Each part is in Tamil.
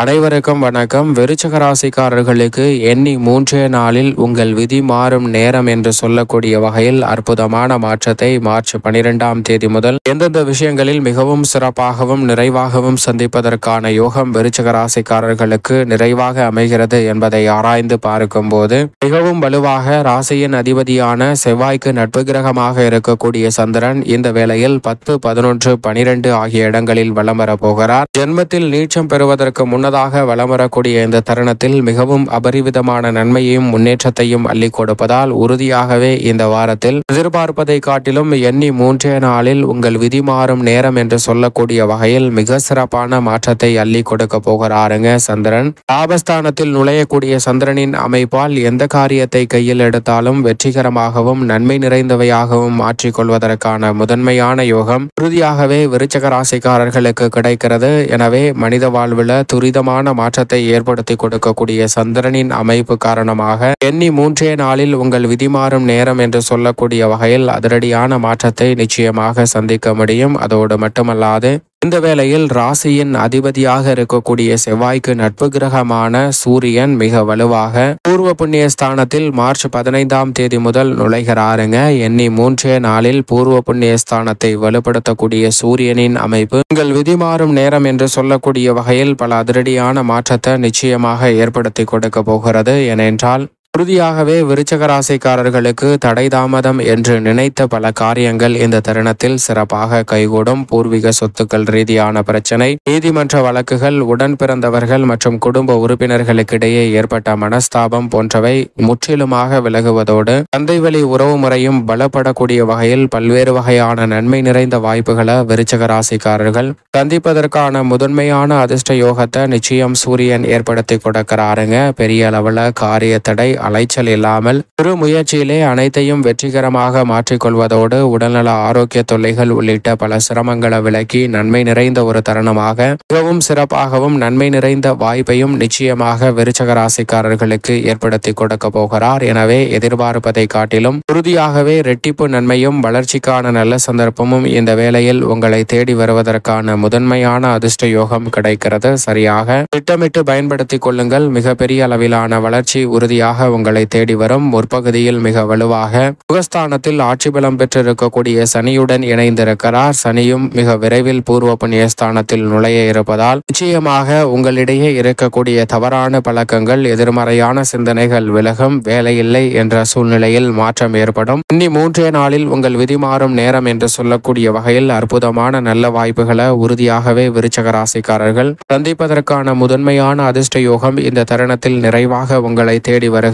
அனைவருக்கும் வணக்கம். விருச்சிக ராசிக்காரர்களுக்கு எண்ணி 3 நாளில் உங்கள் விதி மாறும் நேரம் என்று சொல்லக்கூடிய வகையில் அற்புதமான மாற்றத்தை மார்ச் 12ஆம் தேதி முதல் எந்தெந்த விஷயங்களில் மிகவும் சிறப்பாகவும் நிறைவாகவும் சந்திப்பதற்கான யோகம் விருச்சிக ராசிக்காரர்களுக்கு நிறைவாக அமைகிறது என்பதை ஆராய்ந்து பார்க்கும் போது மிகவும் வலுவாக ராசியின் அதிபதியான செவ்வாய்க்கு நட்பு கிரகமாக இருக்கக்கூடிய சந்திரன் இந்த வேளையில் 10, 11, 12 ஆகிய இடங்களில் வலம் வரப் போகிறார். ஜென்மத்தில் நீச்சம் பெறுவதற்கு முன்னதாக வலம் வரக்கூடிய இந்த தருணத்தில் மிகவும் அபரிவிதமான நன்மையையும் முன்னேற்றத்தையும் அள்ளி கொடுப்பதால் உறுதியாகவே இந்த வாரத்தில் எதிர்பார்ப்பதை காட்டிலும் எண்ணி 3 நாளில் உங்கள் விதி மாறும் நேரம் என்று சொல்லக்கூடிய வகையில் மிக சிறப்பான மாற்றத்தை அள்ளி கொடுக்க போகிறாருங்க சந்திரன். லாபஸ்தானத்தில் நுழையக்கூடிய சந்திரனின் அமைப்பால் எந்த காரியத்தை கையில் எடுத்தாலும் வெற்றிகரமாகவும் நன்மை நிறைந்தவையாகவும் மாற்றிக்கொள்வதற்கான முதன்மையான யோகம் உறுதியாகவே விருச்சிக ராசிக்காரர்களுக்கு கிடைக்கிறது. எனவே மனித வாழ்வில் துரிதமான மாற்றத்தை ஏற்படுத்தி கொடுக்கக்கூடிய சந்திரனின் அமைப்பு காரணமாக எண்ணி 3 நாளில் உங்கள் விதி மாறும் நேரம் என்று சொல்லக்கூடிய வகையில் அதிரடியான மாற்றத்தை நிச்சயமாக சந்திக்க முடியும். அதோடு மட்டுமல்லாது இந்த வேளையில் ராசியின் அதிபதியாக இருக்கக்கூடிய செவ்வாய்க்கு நட்பு கிரகமான சூரியன் மிக வலுவாக பூர்வ புண்ணிய ஸ்தானத்தில் மார்ச் 15ஆம் தேதி முதல் நுழைகிறாருங்க. எண்ணி 3 நாளில் பூர்வ புண்ணிய ஸ்தானத்தை வலுப்படுத்தக்கூடிய சூரியனின் அமைப்பு உங்கள் விதி மாறும் நேரம் என்று சொல்லக்கூடிய வகையில் பல அதிரடியான மாற்றத்தை நிச்சயமாக ஏற்படுத்தி கொடுக்க போகிறது. ஏனென்றால் உறுதியாகவே விருச்சிக ராசிக்காரர்களுக்கு தடை தாமதம் என்று நினைத்த பல காரியங்கள் இந்த தருணத்தில் சிறப்பாக கைகூடும். பூர்வீக சொத்துக்கள் ரீதியான பிரச்சனை, நீதிமன்ற வழக்குகள், உடன் பிறந்தவர்கள் மற்றும் குடும்ப உறுப்பினர்களுக்கிடையே ஏற்பட்ட மனஸ்தாபம் போன்றவை முற்றிலுமாக விலகுவதோடு தந்தை வழி உறவு முறையும் பலப்படக்கூடிய வகையில் பல்வேறு வகையான நன்மை நிறைந்த வாய்ப்புகளை விருச்சிக ராசிக்காரர்கள் சந்திப்பதற்கான முதன்மையான அதிர்ஷ்ட யோகத்தை நிச்சயம் சூரியன் ஏற்படுத்தி கொடுக்கிறாருங்க. பெரிய அளவில் காரிய தடை அலைச்சல் இல்லாமல் சிறு முயற்சியிலே அனைத்தையும் வெற்றிகரமாக மாற்றிக்கொள்வதோடு உடல்நல ஆரோக்கிய தொல்லைகள் உள்ளிட்ட பல சிரமங்களை விலக்கி நன்மை நிறைந்த ஒரு தருணமாக மிகவும் சிறப்பாகவும் நன்மை நிறைந்த வாய்ப்பையும் நிச்சயமாக விருச்சிக ராசிக்காரர்களுக்கு ஏற்படுத்தி கொடுக்க போகிறார். எனவே எதிர்பார்ப்பதை காட்டிலும் உறுதியாகவே இரட்டிப்பு நன்மையும் வளர்ச்சிக்கான நல்ல சந்தர்ப்பமும் இந்த வேளையில் உங்களை தேடி வருவதற்கான முதன்மையான அதிர்ஷ்ட யோகம் கிடைக்கிறது. சரியாக திட்டமிட்டு பயன்படுத்திக் கொள்ளுங்கள். மிகப்பெரிய அளவிலான வளர்ச்சி உறுதியாக உங்களை தேடி வரும். முற்பகுதியில் மிக வலுவாக சுகஸ்தானத்தில் ஆட்சி பலம் பெற்றிருக்கக்கூடிய சனியுடன் இணைந்திருக்கிறார். சனியும் மிக விரைவில் பூர்வ புண்ணிய ஸ்தானத்தில் நுழைய இருப்பதால் நிச்சயமாக உங்களிடையே இருக்கக்கூடிய தவறான பழக்கங்கள், எதிர்மறையான சிந்தனைகள் விலகும். வேலையில்லை என்ற சூழ்நிலையில் மாற்றம் ஏற்படும். இன்னி 3 நாளில் உங்கள் விதி மாறும் நேரம் என்று சொல்லக்கூடிய வகையில் அற்புதமான நல்ல வாய்ப்புகளை உறுதியாகவே விருச்சிக ராசிக்காரர்கள் சந்திப்பதற்கான முதன்மையான அதிர்ஷ்ட யோகம் இந்த தருணத்தில் நிறைவாக உங்களை தேடி வருகிறது.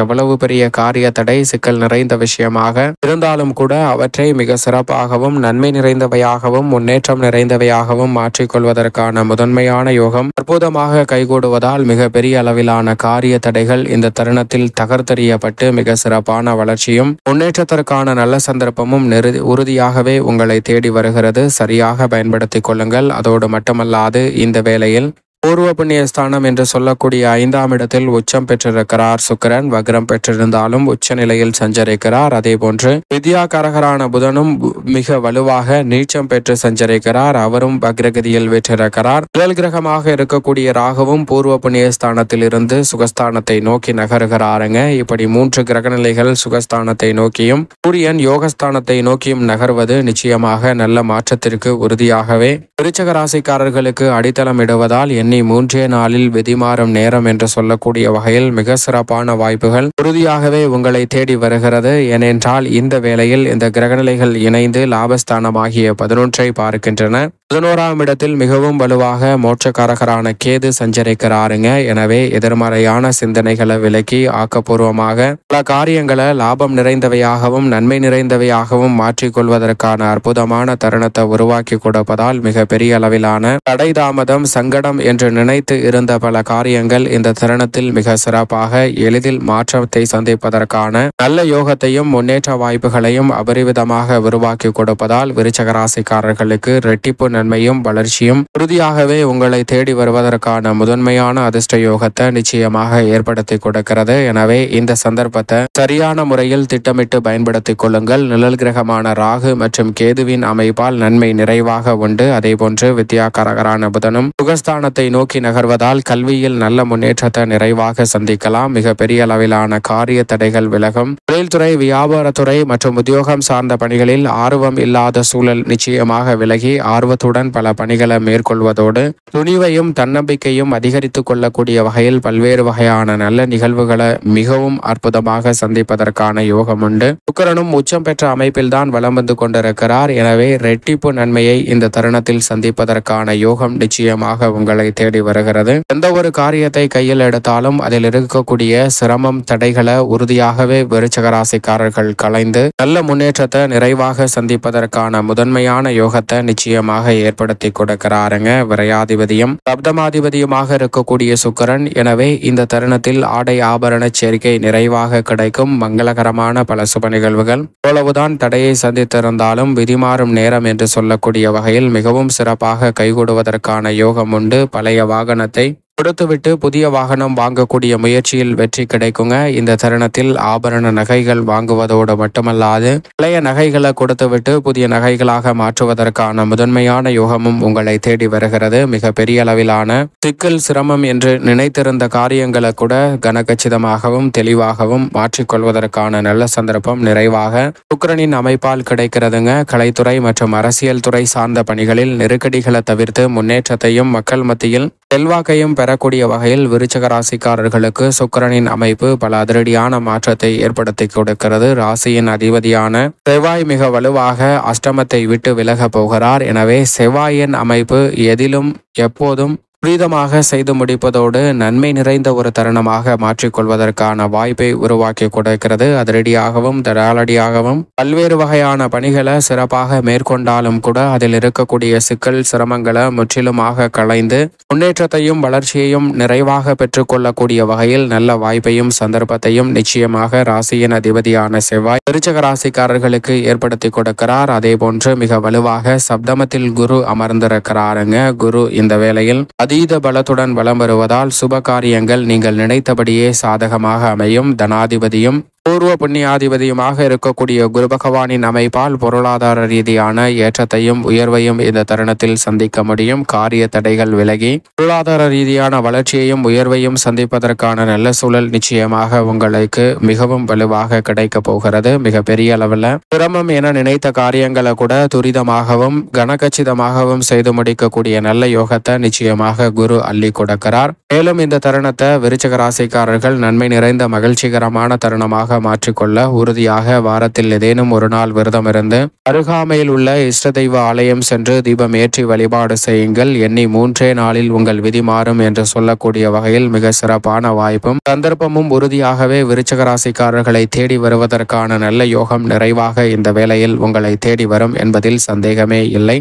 எவ்வளவு பெரிய காரிய தடை சிக்கல் நிறைந்த விஷயமாக இருந்தாலும் கூட அவற்றை மிக சிறப்பாகவும் நன்மை நிறைந்தவையாகவும் முன்னேற்றம் நிறைந்தவையாகவும் மாற்றிக்கொள்வதற்கான முதன்மையான யோகம் அற்புதமாக கைகூடுவதால் மிக பெரிய அளவிலான காரிய தடைகள் இந்த தருணத்தில் தகர்த்தெறியப்பட்டு மிக சிறப்பான வளர்ச்சியும் முன்னேற்றத்திற்கான நல்ல சந்தர்ப்பமும் உறுதியாகவே உங்களை தேடி வருகிறது. சரியாக பயன்படுத்திக் கொள்ளுங்கள். அதோடு மட்டுமல்லாது இந்த வேளையில் பூர்வ புண்ணிய ஸ்தானம் என்று சொல்லக்கூடிய 5ஆம் இடத்தில் உச்சம் பெற்றிருக்கிறார் சுக்கிரன். வக்ரம் பெற்றிருந்தாலும் உச்ச நிலையில் சஞ்சரிக்கிறார். அதே போன்று வித்யாகாரகரான புதனும் மிக வலுவாக நீச்சம் பெற்று சஞ்சரிக்கிறார். அவரும் வக்ரகதியில் வெற்றிருக்கிறார். நிழல் கிரகமாக இருக்கக்கூடிய ராகுவும் பூர்வ புண்ணிய ஸ்தானத்தில் இருந்து சுகஸ்தானத்தை நோக்கி நகருகிறாருங்க. இப்படி 3 கிரகநிலைகள் சுகஸ்தானத்தை நோக்கியும் சூரியன் யோகஸ்தானத்தை நோக்கியும் நகர்வது நிச்சயமாக நல்ல மாற்றத்திற்கு உறுதியாகவே விருச்சிக ராசிக்காரர்களுக்கு அடித்தளம் இடுவதால் எண்ணி 3 நாளில் விதி மாறும் நேரம் என்று சொல்லக்கூடிய வகையில் மிக சிறப்பான வாய்ப்புகள் உறுதியாகவே உங்களை தேடி வருகிறது. ஏனென்றால் இந்த வேளையில் இந்த கிரகநிலைகள் இணைந்து லாபஸ்தானமாகிய 11ஐ பார்க்கின்றன. 11ஆம் இடத்தில் மிகவும் வலுவாக மோட்சக்காரகரான கேது சஞ்சரிக்கிறாருங்க. எனவே எதிர்மறையான சிந்தனைகளை விலக்கி ஆக்கப்பூர்வமாக பல காரியங்களை லாபம் நிறைந்தவையாகவும் நன்மை நிறைந்தவையாகவும் மாற்றிக்கொள்வதற்கான அற்புதமான தருணத்தை உருவாக்கி கொடுப்பதால் மிக பெரிய அளவிலான தடை தாமதம் சங்கடம் என்று நினைத்து இருந்த பல காரியங்கள் இந்த தருணத்தில் மிக சிறப்பாக எளிதில் மாற்றத்தை சந்திப்பதற்கான நல்ல யோகத்தையும் முன்னேற்ற வாய்ப்புகளையும் அபரிவிதமாக உருவாக்கி கொடுப்பதால் விருச்சிக ராசிக்காரர்களுக்கு இரட்டிப்பு நன்மையும் வளர்ச்சியும் உறுதியாகவே உங்களை தேடி வருவதற்கான முதன்மையான அதிர்ஷ்ட யோகத்தை நிச்சயமாக ஏற்படுத்தி கொடுக்கிறது. எனவே இந்த சந்தர்ப்பத்தை சரியான முறையில் திட்டமிட்டு பயன்படுத்திக் கொள்ளுங்கள். நிழல் கிரகமான ராகு மற்றும் கேதுவின் அமைப்பால் நன்மை நிறைவாக உண்டு. அதே போன்று வித்யாகாரகரான புதனும் சுகஸ்தானத்தை நோக்கி நகர்வதால் கல்வியில் நல்ல முன்னேற்றத்தை நிறைவாக சந்திக்கலாம். மிக பெரிய அளவிலான காரிய தடைகள் விலகும். தொழில்துறை, வியாபாரத்துறை மற்றும் உத்தியோகம் சார்ந்த பணிகளில் ஆர்வம் இல்லாத சூழல் நிச்சயமாக விலகி ஆர்வத்துடன் பல பணிகளை மேற்கொள்வதோடு துணிவையும் தன்னம்பிக்கையும் அதிகரித்துக் கொள்ளக்கூடிய வகையில் பல்வேறு வகையான நல்ல நிகழ்வுகளை மிகவும் அற்புதமாக சந்திப்பதற்கான யோகம் உண்டு. சுக்கிரனும் உச்சம் பெற்ற அமைப்பில்தான் வலம் வந்து கொண்டிருக்கிறார். எனவே ரெட்டிப்பு நன்மையை இந்த தருணத்தில் சந்திப்பதற்கான யோகம் நிச்சயமாக உங்களை தேடி வருகிறது. எந்த ஒரு காரியத்தை கையில் எடுத்தாலும் அதில் இருக்கக்கூடிய சிரமம், தடைகளை உறுதியாகவே விருச்சிக ராசிக்காரர்கள் களைந்து நல்ல முன்னேற்றத்தை நிறைவாக சந்திப்பதற்கான முதன்மையான யோகத்தை நிச்சயமாக ஏற்படுத்தி கொடுக்கிறாருங்க. விரையாதிபதியும் சப்தமாதிபதியுமாக இருக்கக்கூடிய சுக்கிரன். எனவே இந்த தருணத்தில் ஆடை ஆபரண சேர்க்கை நிறைவாக கிடைக்கும். மங்களகரமான பல சுப நிகழ்வுகள் எவ்வளவுதான் தடையை சந்தித்திருந்தாலும் விதிமாறும் நேரம் என்று சொல்லக்கூடிய வகையில் மிகவும் சிறப்பாக கைகூடுவதற்கான யோகம் உண்டு. பழைய வாகனத்தை கொடுத்துவிட்டு புதிய வாகனம் வாங்கக்கூடிய முயற்சியில் வெற்றி கிடைக்குங்க. இந்த தருணத்தில் ஆபரண நகைகள் வாங்குவதோடு மட்டுமல்லாது பழைய நகைகளை கொடுத்துவிட்டு புதிய நகைகளாக மாற்றுவதற்கான முதன்மையான யோகமும் உங்களை தேடி வருகிறது. மிக பெரிய அளவிலான சிக்கல், சிரமம் என்று நினைத்திருந்த காரியங்களை கூட கனகச்சிதமாகவும் தெளிவாகவும் மாற்றிக்கொள்வதற்கான நல்ல சந்தர்ப்பம் நிறைவாக சுக்கிரனின் அமைப்பால் கிடைக்கிறதுங்க. கலைத்துறை மற்றும் அரசியல் துறை சார்ந்த பணிகளில் நெருக்கடிகளை தவிர்த்து முன்னேற்றத்தையும் மக்கள் மத்தியில் செல்வாக்கையும் பெறக்கூடிய வகையில் விருச்சிக ராசிக்காரர்களுக்கு சுக்கிரனின் அமைப்பு பல அதிரடியான மாற்றத்தை ஏற்படுத்தி கொடுக்கிறது. ராசியின் அதிபதியான செவ்வாய் மிக வலுவாக அஷ்டமத்தை விட்டு விலக போகிறார். எனவே செவ்வாயின் அமைப்பு எதிலும் எப்போதும் துரிதமாக செய்து முடிப்பதோடு நன்மை நிறைந்த ஒரு தருணமாக மாற்றிக்கொள்வதற்கான வாய்ப்பை உருவாக்கி கொடுக்கிறது. அதிரடியாகவும் தடாலடியாகவும் பல்வேறு வகையான பணிகளை சிறப்பாக மேற்கொண்டாலும் கூட அதில் இருக்கக்கூடிய சிக்கல், சிரமங்களை முற்றிலுமாக களைந்து முன்னேற்றத்தையும் வளர்ச்சியையும் நிறைவாக பெற்றுக்கொள்ளக்கூடிய வகையில் நல்ல வாய்ப்பையும் சந்தர்ப்பத்தையும் நிச்சயமாக ராசியின் அதிபதியான செவ்வாய் விருச்சிக ராசிக்காரர்களுக்கு ஏற்படுத்தி கொடுக்கிறார். அதே போன்று மிக வலுவாக சப்தமத்தில் குரு அமர்ந்திருக்கிறாருங்க. குரு இந்த வேளையில் அதீத பலத்துடன் வலம் வருவதால் சுப காரியங்கள் நீங்கள் நினைத்தபடியே சாதகமாக அமையும். தனாதிபதியும் பூர்வ புண்ணியாதிபதியுமாக இருக்கக்கூடிய குரு பகவானின் அமைப்பால் பொருளாதார ரீதியான ஏற்றத்தையும் உயர்வையும் இந்த தருணத்தில் சந்திக்க முடியும். காரிய தடைகள் விலகி பொருளாதார ரீதியான வளர்ச்சியையும் உயர்வையும் சந்திப்பதற்கான நல்ல சூழல் நிச்சயமாக உங்களுக்கு மிகவும் வலுவாக கிடைக்க போகிறது. மிக பெரிய அளவில் சிரமம் என நினைத்த காரியங்களை கூட துரிதமாகவும் கனகச்சிதமாகவும் செய்து முடிக்கக்கூடிய நல்ல யோகத்தை நிச்சயமாக குரு அள்ளி கொடுக்கிறார். மேலும் இந்த தருணத்தை விருச்சிக ராசிக்காரர்கள் நன்மை நிறைந்த மகிழ்ச்சிகரமான தருணமாக மாற்றிக்கொள்ள உறுதியாக வாரத்தில் ஏதேனும் ஒரு நாள் விரதம் இருந்து அருகாமையில் உள்ள இஷ்ட தெய்வ ஆலயம் சென்று தீபம் ஏற்றி வழிபாடு செய்யுங்கள். எண்ணி 3 நாளில் உங்கள் விதி மாறும் என்று சொல்லக்கூடிய வகையில் மிக சிறப்பான வாய்ப்பும் சந்தர்ப்பமும் உறுதியாகவே விருச்சிக ராசிக்காரர்களை தேடி வருவதற்கான நல்ல யோகம் நிறைவாக இந்த வேளையில் உங்களை தேடி வரும் என்பதில் சந்தேகமே இல்லை.